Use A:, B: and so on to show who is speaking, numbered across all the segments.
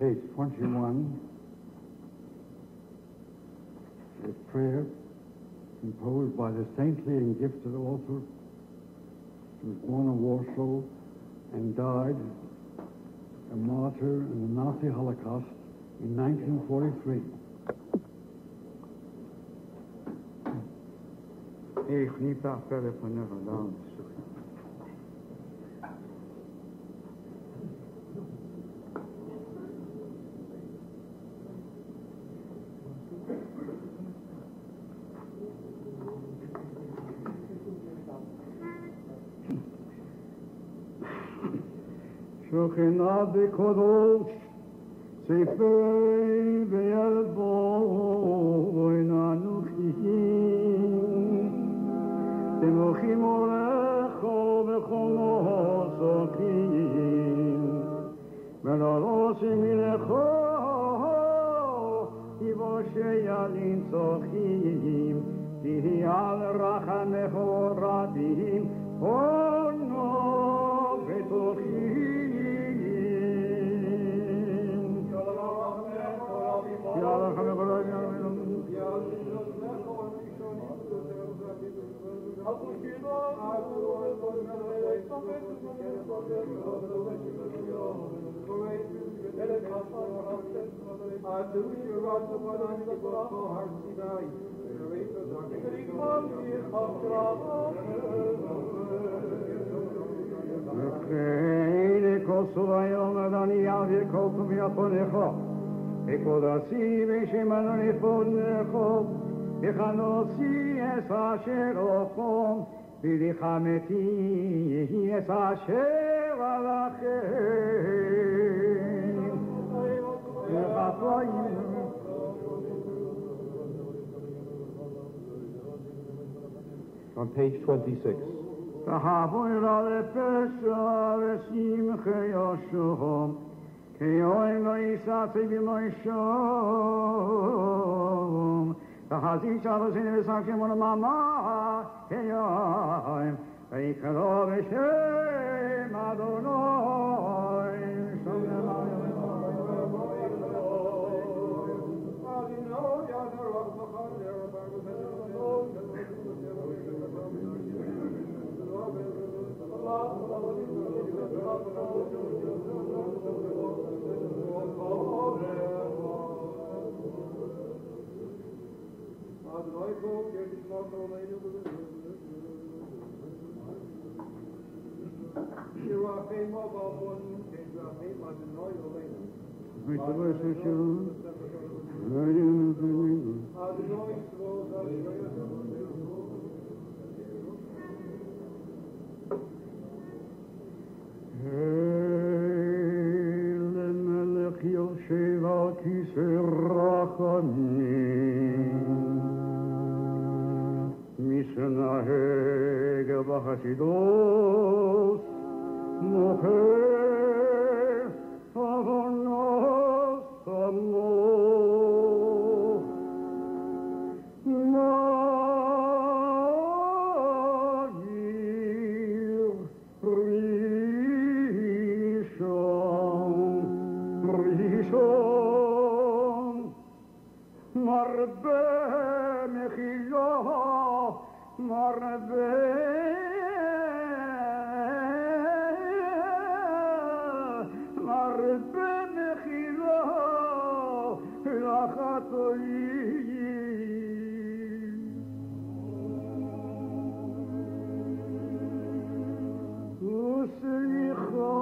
A: Page 21, a prayer composed by the saintly and gifted author who was born in Warsaw and died a martyr in the Nazi Holocaust in 1943.
B: Ich niet afverder van de vandaan.
A: שוכנה בקודש, ספרי וילבוי ננוחים, תנוחים עורך בכל מוסקים, ולרושים מלכו, יבושי ילין צוחים, תהי על רחמך רבים, אונו בטוחים.
C: וקודשי ושמנו לפונך, וחנוסי את אשר אופום, ולחמתי את אשר עליכם.
D: On page 26.
C: תחבו אלה לפשע ושמחי ישום, כי אוהב לא יסעתי ולא ישום. תחזית שלושים ושחקים ולממה, כי אוהב, ויקרא בשם אדוני. שום למלך יושב על כיסא רחמים, משנהג בחסידות, מוכר עוונות עמו. מגיר ראשון, מרבה מחילו, מרבה מחילו לחטאים. וסליחה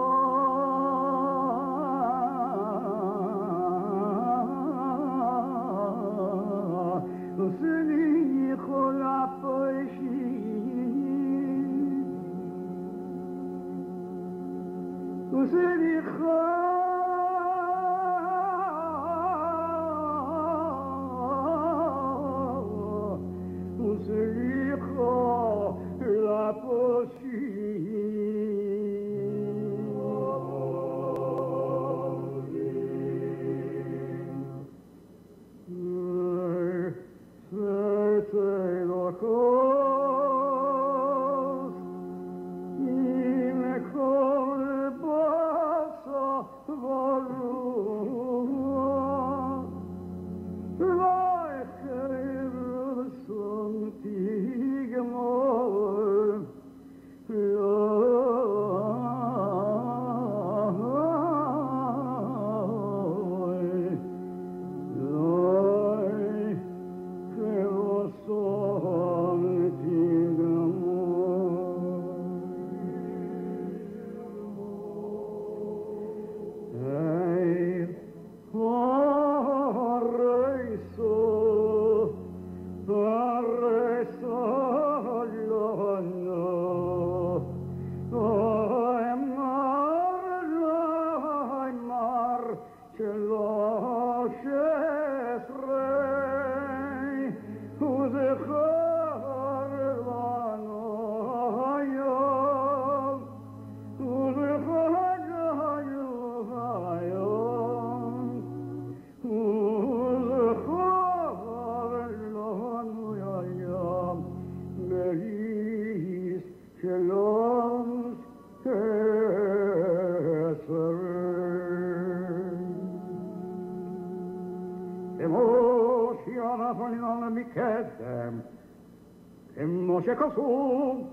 C: Moshe Kosum.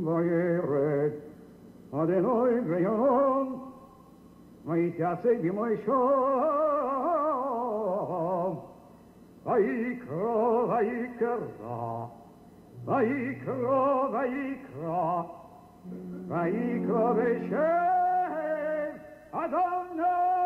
C: Vayeret Adenoi Greyon. Vayitase Bimoishom. Vayikro, Vayikra. Vayikro, Vayikra. Vayikro Veshem Adonai.